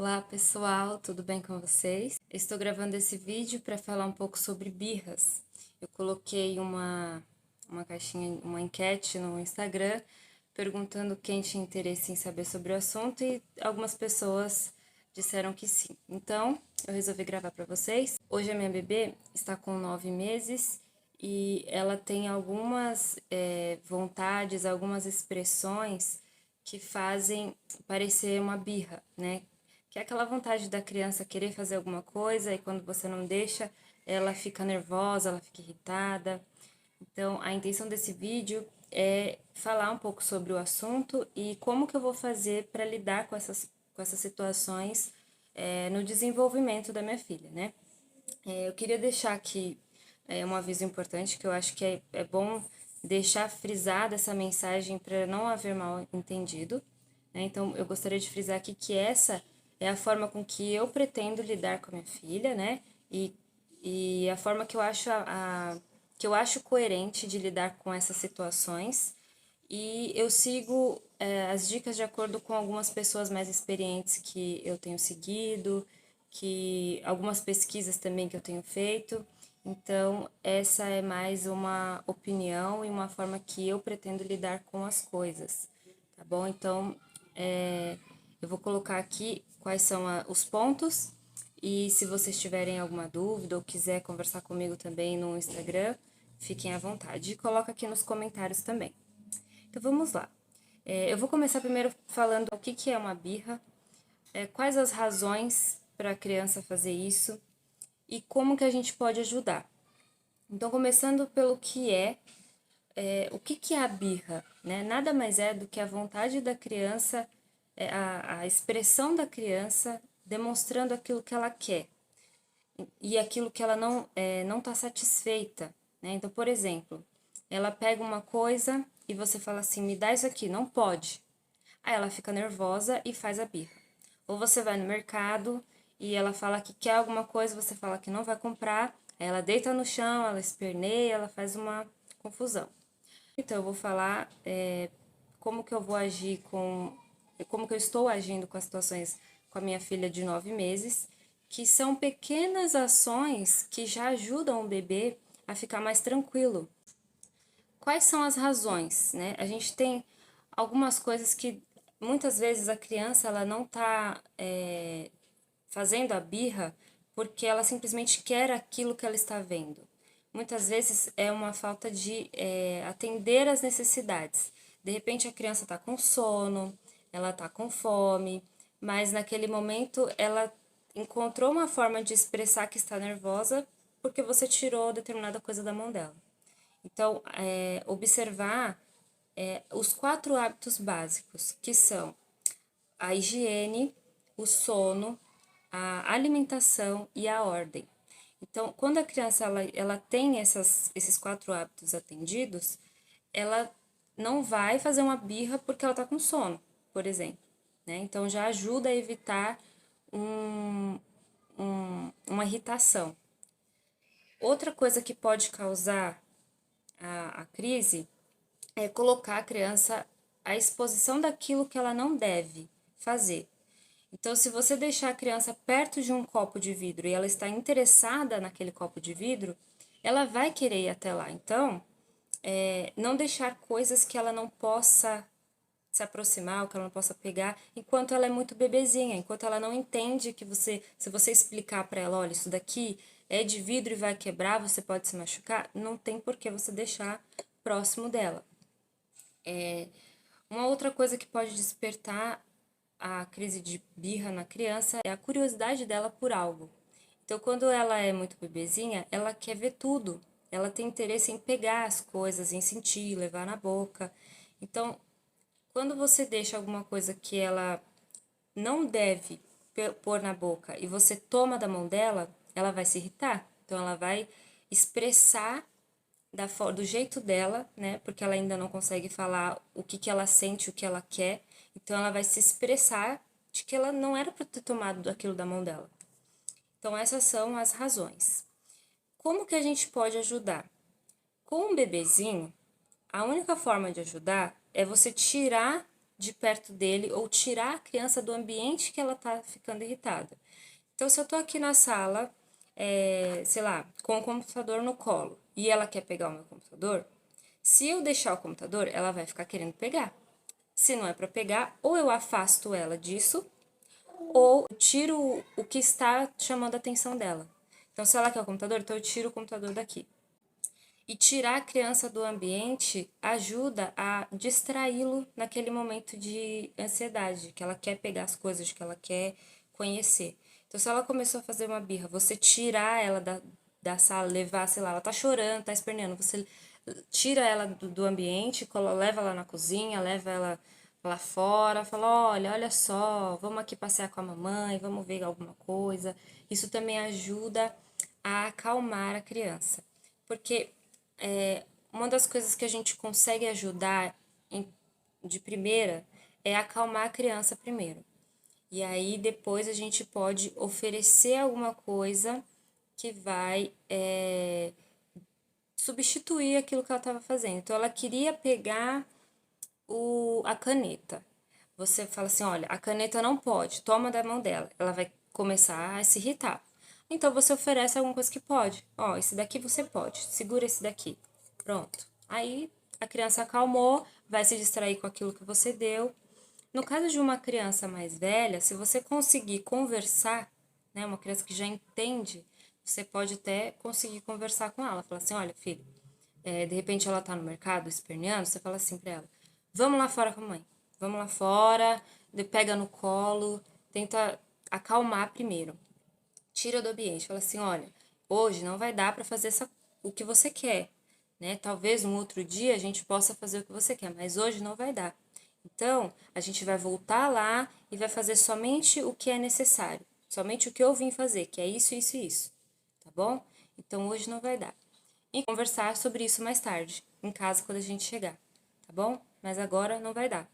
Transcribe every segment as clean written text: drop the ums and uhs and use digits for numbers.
Olá pessoal, tudo bem com vocês? Estou gravando esse vídeo para falar um pouco sobre birras. Eu coloquei uma caixinha, uma enquete no Instagram perguntando quem tinha interesse em saber sobre o assunto e algumas pessoas disseram que sim. Então, eu resolvi gravar para vocês. Hoje a minha bebê está com 9 meses e ela tem algumas vontades, algumas expressões que fazem parecer uma birra, né? Que é aquela vontade da criança querer fazer alguma coisa e quando você não deixa, ela fica nervosa, ela fica irritada. Então, a intenção desse vídeo é falar um pouco sobre o assunto e como que eu vou fazer para lidar com essas situações no desenvolvimento da minha filha, né? Eu queria deixar aqui um aviso importante, que eu acho que é bom deixar frisada essa mensagem para não haver mal entendido, né? Então, eu gostaria de frisar aqui que essa é a forma com que eu pretendo lidar com a minha filha, né? E a forma que eu acho, que eu acho coerente de lidar com essas situações. E eu sigo as dicas de acordo com algumas pessoas mais experientes que eu tenho seguido, que algumas pesquisas também que eu tenho feito. Então, essa é mais uma opinião e uma forma que eu pretendo lidar com as coisas, tá bom? Então, eu vou colocar aqui quais são os pontos e se vocês tiverem alguma dúvida ou quiser conversar comigo também no Instagram, fiquem à vontade. E coloca aqui nos comentários também. Então vamos lá. Eu vou começar primeiro falando o que é uma birra, quais as razões para a criança fazer isso e como que a gente pode ajudar. Então, começando pelo que o que é a birra, né? Nada mais é do que a vontade da criança, a expressão da criança demonstrando aquilo que ela quer e aquilo que ela não está satisfeita, né? Então, por exemplo, ela pega uma coisa e você fala assim, me dá isso aqui, não pode. Aí ela fica nervosa e faz a birra. Ou você vai no mercado e ela fala que quer alguma coisa, você fala que não vai comprar, aí ela deita no chão, ela esperneia, ela faz uma confusão. Então, eu vou falar como que eu vou agir como que eu estou agindo com as situações com a minha filha de 9 meses, que são pequenas ações que já ajudam o bebê a ficar mais tranquilo. Quais são as razões, né? A gente tem algumas coisas que muitas vezes a criança ela não está fazendo a birra porque ela simplesmente quer aquilo que ela está vendo. Muitas vezes é uma falta de atender às necessidades. De repente a criança está com sono, ela está com fome, mas naquele momento ela encontrou uma forma de expressar que está nervosa porque você tirou determinada coisa da mão dela. Então, observar os 4 hábitos básicos, que são a higiene, o sono, a alimentação e a ordem. Então, quando a criança ela tem esses 4 hábitos atendidos, ela não vai fazer uma birra porque ela está com sono, por exemplo, né? Então, já ajuda a evitar uma irritação. Outra coisa que pode causar a crise é colocar a criança à exposição daquilo que ela não deve fazer. Então, se você deixar a criança perto de um copo de vidro e ela está interessada naquele copo de vidro, ela vai querer ir até lá. Então, não deixar coisas que ela não possa se aproximar, ou que ela não possa pegar, enquanto ela é muito bebezinha, enquanto ela não entende que se você explicar para ela, olha, isso daqui é de vidro e vai quebrar, você pode se machucar, não tem por que você deixar próximo dela. Uma outra coisa que pode despertar a crise de birra na criança é a curiosidade dela por algo. Então, quando ela é muito bebezinha, ela quer ver tudo. Ela tem interesse em pegar as coisas, em sentir, levar na boca. Então, quando você deixa alguma coisa que ela não deve pôr na boca e você toma da mão dela, ela vai se irritar. Então, ela vai expressar do jeito dela, né? Porque ela ainda não consegue falar o que ela sente, o que ela quer. Então, ela vai se expressar de que ela não era para ter tomado aquilo da mão dela. Então, essas são as razões. Como que a gente pode ajudar? Com um bebezinho, a única forma de ajudar é você tirar de perto dele ou tirar a criança do ambiente que ela tá ficando irritada. Então, se eu tô aqui na sala, sei lá, com o computador no colo e ela quer pegar o meu computador, se eu deixar o computador, ela vai ficar querendo pegar. Se não é para pegar, ou eu afasto ela disso, ou tiro o que está chamando a atenção dela. Então, se ela quer o computador, então eu tiro o computador daqui. E tirar a criança do ambiente ajuda a distraí-lo naquele momento de ansiedade, que ela quer pegar as coisas, que ela quer conhecer. Então, se ela começou a fazer uma birra, você tirar ela da sala, levar, sei lá, ela tá chorando, tá esperneando, você tira ela do ambiente, leva ela na cozinha, leva ela lá fora, fala, olha só, vamos aqui passear com a mamãe, vamos ver alguma coisa. Isso também ajuda a acalmar a criança. Porque uma das coisas que a gente consegue ajudar de primeira é acalmar a criança primeiro. E aí depois a gente pode oferecer alguma coisa que vai substituir aquilo que ela estava fazendo. Então ela queria pegar a caneta. Você fala assim, olha, a caneta não pode, toma da mão dela. Ela vai começar a se irritar. Então você oferece alguma coisa que pode. Ó, esse daqui você pode, segura esse daqui. Pronto. Aí a criança acalmou, vai se distrair com aquilo que você deu. No caso de uma criança mais velha, se você conseguir conversar, né, uma criança que já entende, você pode até conseguir conversar com ela. Falar assim, olha, filho, de repente ela tá no mercado esperneando, você fala assim pra ela, vamos lá fora com a mãe. Vamos lá fora, pega no colo, tenta acalmar primeiro. Tira do ambiente, fala assim, olha, hoje não vai dar para fazer o que você quer, né? Talvez um outro dia a gente possa fazer o que você quer, mas hoje não vai dar. Então, a gente vai voltar lá e vai fazer somente o que é necessário, somente o que eu vim fazer, que é isso, isso e isso, tá bom? Então, hoje não vai dar. E conversar sobre isso mais tarde, em casa, quando a gente chegar, tá bom? Mas agora não vai dar.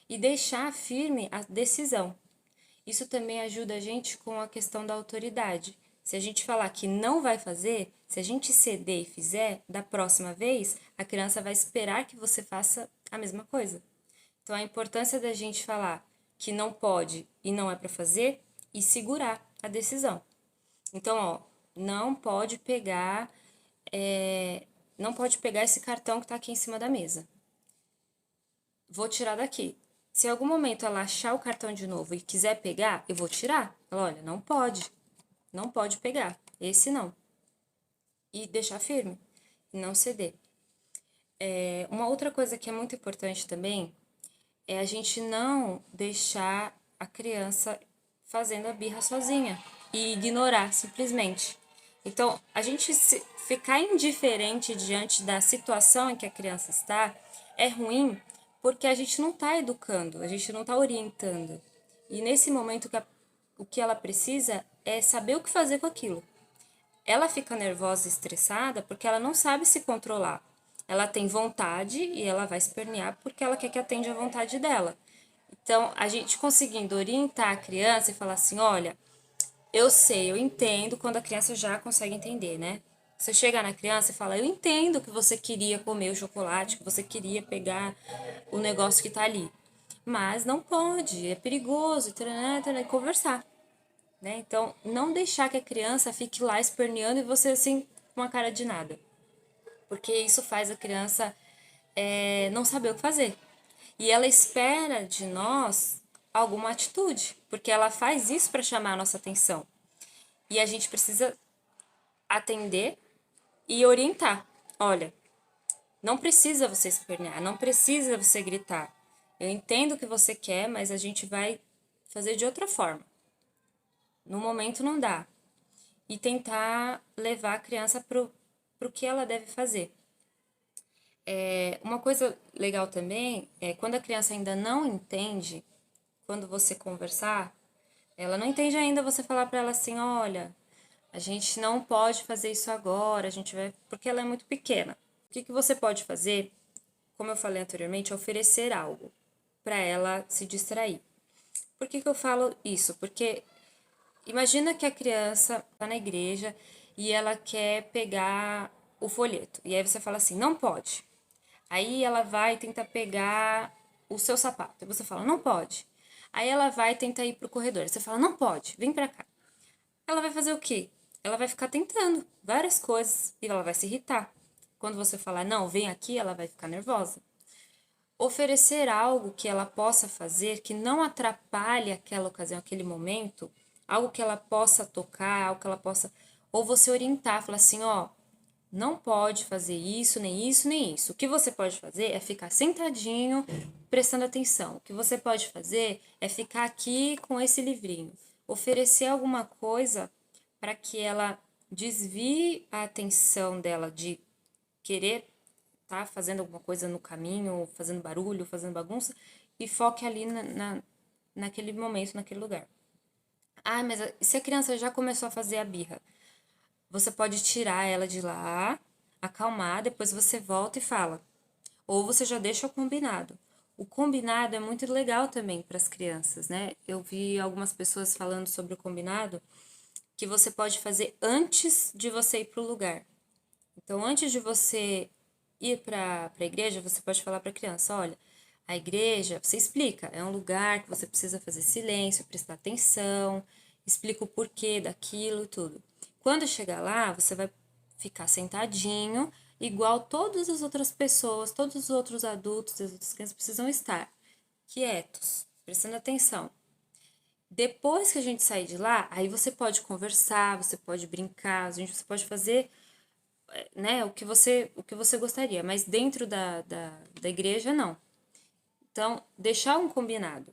E deixar firme a decisão. Isso também ajuda a gente com a questão da autoridade. Se a gente falar que não vai fazer, se a gente ceder e fizer, da próxima vez, a criança vai esperar que você faça a mesma coisa. Então, a importância da gente falar que não pode e não é para fazer e segurar a decisão. Então, ó, não pode pegar, não pode pegar esse cartão que está aqui em cima da mesa. Vou tirar daqui. Se em algum momento ela achar o cartão de novo e quiser pegar, eu vou tirar. Ela, olha, não pode pegar, esse não. E deixar firme, não ceder. Uma outra coisa que é muito importante também é a gente não deixar a criança fazendo a birra sozinha e ignorar simplesmente. Então, a gente ficar indiferente diante da situação em que a criança está é ruim porque a gente não está educando, a gente não está orientando. E nesse momento o que ela precisa é saber o que fazer com aquilo. Ela fica nervosa e estressada porque ela não sabe se controlar. Ela tem vontade e ela vai espernear porque ela quer que atenda a vontade dela. Então, a gente conseguindo orientar a criança e falar assim, olha, eu sei, eu entendo quando a criança já consegue entender, né? Você chega na criança e fala, eu entendo que você queria comer o chocolate, que você queria pegar o negócio que tá ali. Mas não pode, é perigoso, e conversar, né? Então, não deixar que a criança fique lá esperneando e você assim, com uma cara de nada. Porque isso faz a criança não saber o que fazer. E ela espera de nós alguma atitude, porque ela faz isso para chamar a nossa atenção. E a gente precisa atender e orientar. Olha, não precisa você espernear, não precisa você gritar. Eu entendo o que você quer, mas a gente vai fazer de outra forma. No momento não dá. E tentar levar a criança pro que ela deve fazer. Uma coisa legal também é quando a criança ainda não entende, quando você conversar, ela não entende ainda você falar para ela assim, olha, a gente não pode fazer isso agora, a gente vai, porque ela é muito pequena. O que você pode fazer, como eu falei anteriormente, é oferecer algo para ela se distrair. Por que eu falo isso? Porque imagina que a criança está na igreja e ela quer pegar o folheto. E aí você fala assim, não pode. Aí ela vai tentar pegar o seu sapato. E você fala, não pode. Aí ela vai tentar ir pro corredor. Você fala, não pode, vem pra cá. Ela vai fazer o quê? Ela vai ficar tentando várias coisas e ela vai se irritar. Quando você falar, não, vem aqui, ela vai ficar nervosa. Oferecer algo que ela possa fazer que não atrapalhe aquela ocasião, aquele momento, algo que ela possa tocar, algo que ela possa. Ou você orientar, falar assim: ó, não pode fazer isso, nem isso, nem isso. O que você pode fazer é ficar sentadinho, prestando atenção. O que você pode fazer é ficar aqui com esse livrinho. Oferecer alguma coisa para que ela desvie a atenção dela de querer estar fazendo alguma coisa no caminho, fazendo barulho, fazendo bagunça, e foque ali naquele momento, naquele lugar. Ah, mas se a criança já começou a fazer a birra, você pode tirar ela de lá, acalmar, depois você volta e fala. Ou você já deixa o combinado. O combinado é muito legal também para as crianças, né? Eu vi algumas pessoas falando sobre o combinado que você pode fazer antes de você ir para o lugar. Então, antes de você ir para a igreja, você pode falar para a criança: olha, a igreja, você explica, é um lugar que você precisa fazer silêncio, prestar atenção, explica o porquê daquilo e tudo. Quando chegar lá, você vai ficar sentadinho, igual todas as outras pessoas, todos os outros adultos e as outras crianças precisam estar quietos, prestando atenção. Depois que a gente sair de lá, aí você pode conversar, você pode brincar, você pode fazer, né, o que você gostaria, mas dentro da igreja, não. Então, deixar um combinado.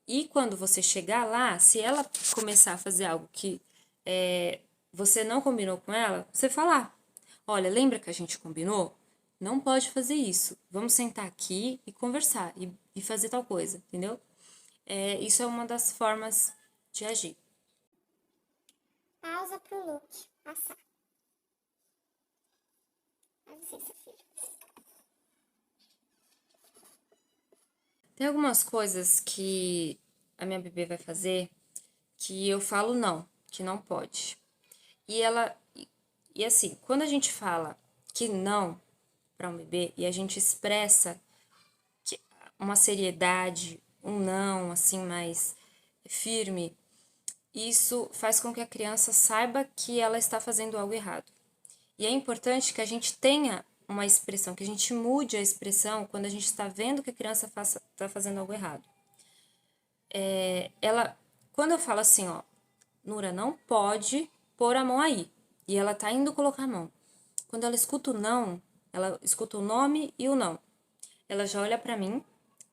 E quando você chegar lá, se ela começar a fazer algo que você não combinou com ela, você falar: olha, lembra que a gente combinou? Não pode fazer isso. Vamos sentar aqui e conversar e fazer tal coisa, entendeu? Isso é uma das formas de agir. Pausa pro Luke passar. Dá licença, filho. Tem algumas coisas que a minha bebê vai fazer que eu falo não, que não pode. E ela. E assim, quando a gente fala que não para um bebê e a gente expressa uma seriedade, um não, assim, mais firme, isso faz com que a criança saiba que ela está fazendo algo errado. E é importante que a gente tenha uma expressão, que a gente mude a expressão quando a gente está vendo que a criança está fazendo algo errado. Quando eu falo assim, ó, Nura, não pode pôr a mão aí. E ela tá indo colocar a mão. Quando ela escuta o não, ela escuta o nome e o não. Ela já olha para mim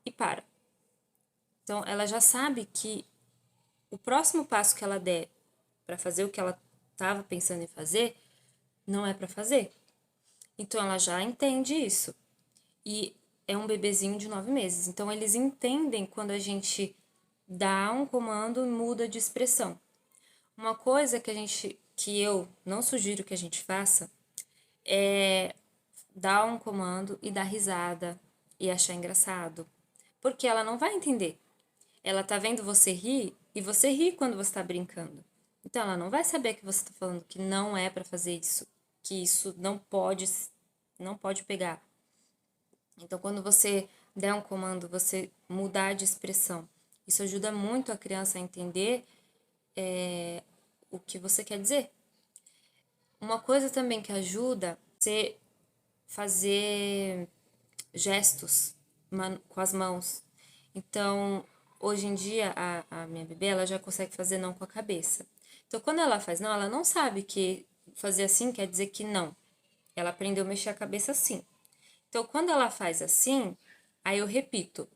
e para. Então, ela já sabe que o próximo passo que ela der para fazer o que ela estava pensando em fazer, não é para fazer. Então, ela já entende isso. E é um bebezinho de 9 meses. Então, eles entendem quando a gente dá um comando e muda de expressão. Uma coisa que eu não sugiro que a gente faça é dar um comando e dar risada e achar engraçado. Porque ela não vai entender. Ela tá vendo você rir e você ri quando você tá brincando. Então ela não vai saber que você tá falando que não é para fazer isso, que isso não pode pegar. Então quando você der um comando, você mudar de expressão. Isso ajuda muito a criança a entender o que você quer dizer. Uma coisa também que ajuda é você fazer gestos com as mãos. Então, hoje em dia, a minha bebê, ela já consegue fazer não com a cabeça. Então, quando ela faz não, ela não sabe que fazer assim quer dizer que não. Ela aprendeu a mexer a cabeça assim. Então, quando ela faz assim, aí eu repito: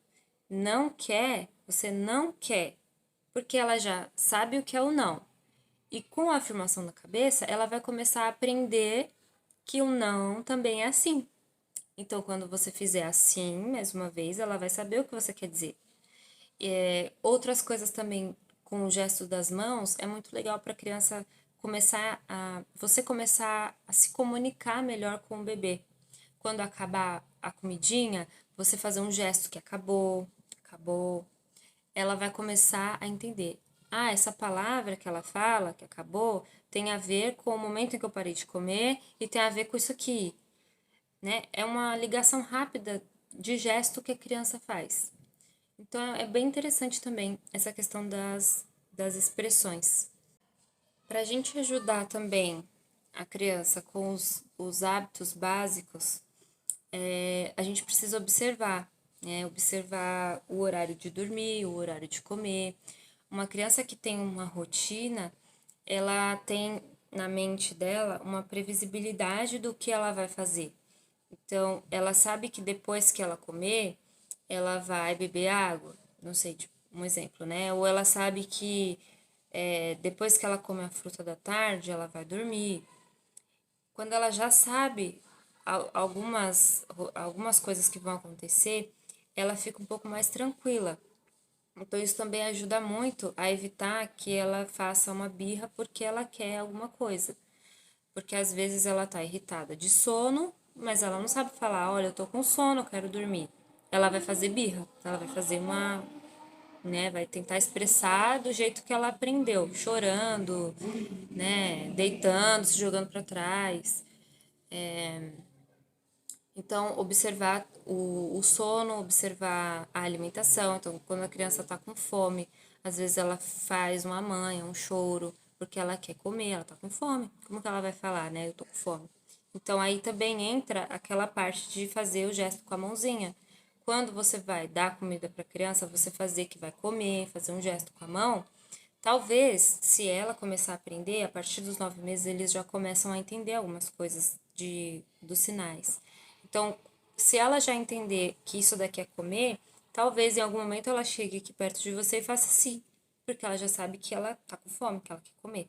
não quer, você não quer. Porque ela já sabe o que é o não. E com a afirmação na cabeça, ela vai começar a aprender que o não também é assim. Então, quando você fizer assim, mais uma vez, ela vai saber o que você quer dizer. Outras coisas também com o gesto das mãos é muito legal para a criança você começar a se comunicar melhor com o bebê. Quando acabar a comidinha, você fazer um gesto que acabou, acabou. Ela vai começar a entender. Ah, essa palavra que ela fala, que acabou, tem a ver com o momento em que eu parei de comer e tem a ver com isso aqui, né? É uma ligação rápida de gesto que a criança faz. Então, é bem interessante também essa questão das expressões. Para a gente ajudar também a criança com os hábitos básicos, a gente precisa observar, né? Observar o horário de dormir, o horário de comer. Uma criança que tem uma rotina, ela tem na mente dela uma previsibilidade do que ela vai fazer. Então, ela sabe que depois que ela comer, ela vai beber água, não sei, tipo, um exemplo, né? Ou ela sabe que depois que ela come a fruta da tarde, ela vai dormir. Quando ela já sabe algumas coisas que vão acontecer, ela fica um pouco mais tranquila. Então, isso também ajuda muito a evitar que ela faça uma birra porque ela quer alguma coisa. Porque às vezes ela tá irritada de sono, mas ela não sabe falar, olha, eu tô com sono, eu quero dormir. Ela vai fazer birra, ela vai fazer uma, né, vai tentar expressar do jeito que ela aprendeu, chorando, né, deitando, se jogando para trás. Então, observar o sono, observar a alimentação. Então, quando a criança está com fome, às vezes ela faz uma manha, um choro, porque ela quer comer, ela está com fome. Como que ela vai falar, né? Eu tô com fome. Então, aí também entra aquela parte de fazer o gesto com a mãozinha. Quando você vai dar comida para a criança, você fazer que vai comer, fazer um gesto com a mão. Talvez, se ela começar a aprender, a partir dos 9 meses, eles já começam a entender algumas coisas dos sinais. Então, se ela já entender que isso daqui é comer, talvez em algum momento ela chegue aqui perto de você e faça assim, porque ela já sabe que ela tá com fome, que ela quer comer.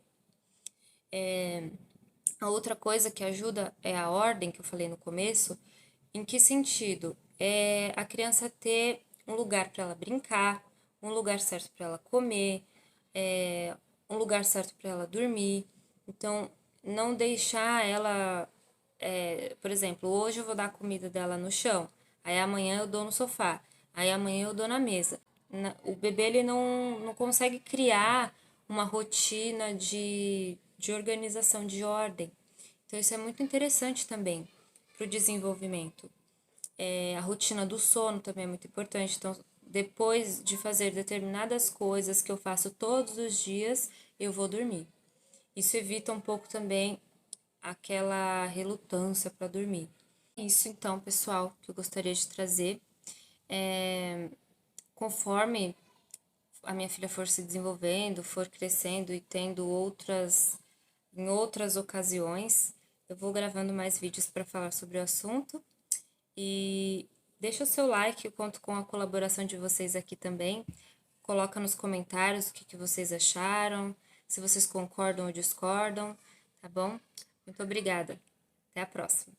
A outra coisa que ajuda é a ordem que eu falei no começo. Em que sentido? É a criança ter um lugar para ela brincar, um lugar certo para ela comer, um lugar certo para ela dormir. Então, não deixar ela, por exemplo, hoje eu vou dar a comida dela no chão, aí amanhã eu dou no sofá, aí amanhã eu dou na mesa. O bebê ele não consegue criar uma rotina de organização, de ordem. Então, isso é muito interessante também para o desenvolvimento. A rotina do sono também é muito importante. Então, depois de fazer determinadas coisas que eu faço todos os dias, eu vou dormir. Isso evita um pouco também aquela relutância para dormir. Isso então, pessoal, que eu gostaria de trazer. Conforme a minha filha for se desenvolvendo, for crescendo e tendo em outras ocasiões, eu vou gravando mais vídeos para falar sobre o assunto. E deixa o seu like, eu conto com a colaboração de vocês aqui também. Coloca nos comentários o que vocês acharam, se vocês concordam ou discordam, tá bom? Muito obrigada. Até a próxima.